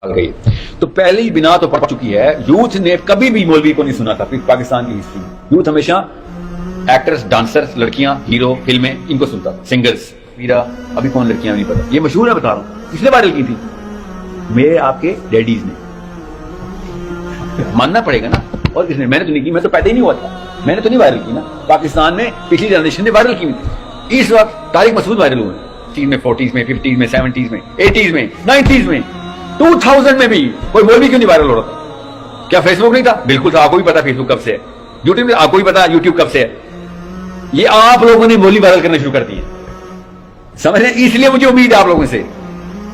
गई तो पहली बिना तो पड़ चुकी है। यूथ ने कभी भी मौलवी को नहीं सुना था पाकिस्तान की हिस्ट्री में। यूथ हमेशा एक्टर्स, डांसर्स, लड़कियां, हीरो, फिल्में, इनको सुनता था। सिंगर्स, मीरा, अभी कौन लड़कियां नहीं पता, ये मशहूर है, बता रहा हूं। किसने वायरल की थी? मेरे आपके डैडीज ने। मानना पड़ेगा ना। और किसने? मैंने तो नहीं की, मैं तो पैदा ही नहीं हुआ था, मैंने तो नहीं वायरल की ना। पाकिस्तान में पिछली जनरेशन ने वायरल की थी। इस वक्त तारिक मसूद वायरल हुए 30 में, 40s में, 50s में, 70s में, 80s में, 90s में, 2000 में भी कोई मौलवी क्यों नहीं वायरल हो रहा था? क्या फेसबुक नहीं था? बिल्कुल था। आपको भी पता फेसबुक कब से है। यूट्यूब में आपको भी पता यूट्यूब कब से है। ये आप लोगों ने मौलवी वायरल करना शुरू कर दिए, समझ रहे? इसलिए मुझे उम्मीद है आप लोगों से।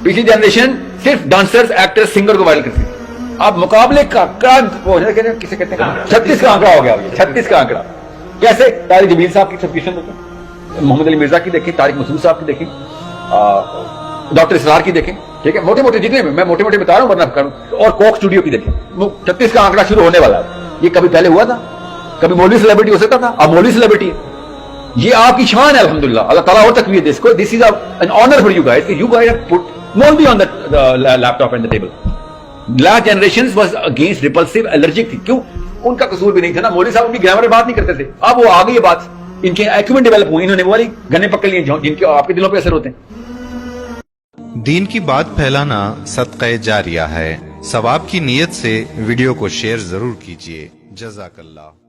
पिछली जनरेशन सिर्फ डांसर्स, एक्टर्स, सिंगर को वायरल करती थी। अब मुकाबले का किसे कहते हैं? 36 का आंकड़ा हो गया। 36 का आंकड़ा कैसे? तारिक जमील साहब की सब्सक्रिप्शन देखें, मोहम्मद अली मिर्जा की देखें, तारिक मसूद साहब की देखें, डॉक्टर इसरार की देखें, ठीक है, मोटे मोटे जितने मैं मोटे मोटे बता रहा हूं वरना करूं, और कोक स्टूडियो की देखें। 36 का आंकड़ा शुरू होने वाला है। ये कभी पहले हुआ था? कभी मौलवी सेलिब्रिटी हो सकता था? अब मौलवी सेलिब्रिटी है। ये आपकी शान है, अल्हम्दुलिल्लाह। अल्लाह ताला और तकवीर दे इसको। This is an honour for you guys. You guys have put मौलवी on the laptop and the table. Last generation was against repulsive, allergic थी। क्यों? उनका कसूर भी नहीं था ना। मौलवी साहब उनकी ग्रामर में बात नहीं करते थे। अब वो आ गई बात, इनके एक्यूमेंट डेवलप हुए, इन्होंने वो वाली गन्ने पकड़ लिए जिनके आपके दिलों पे असर होते हैं। दीन की बात फैलाना सदक़े जारिया है। सवाब की नीयत से वीडियो को शेयर जरूर कीजिए। जज़ाकल्लाह।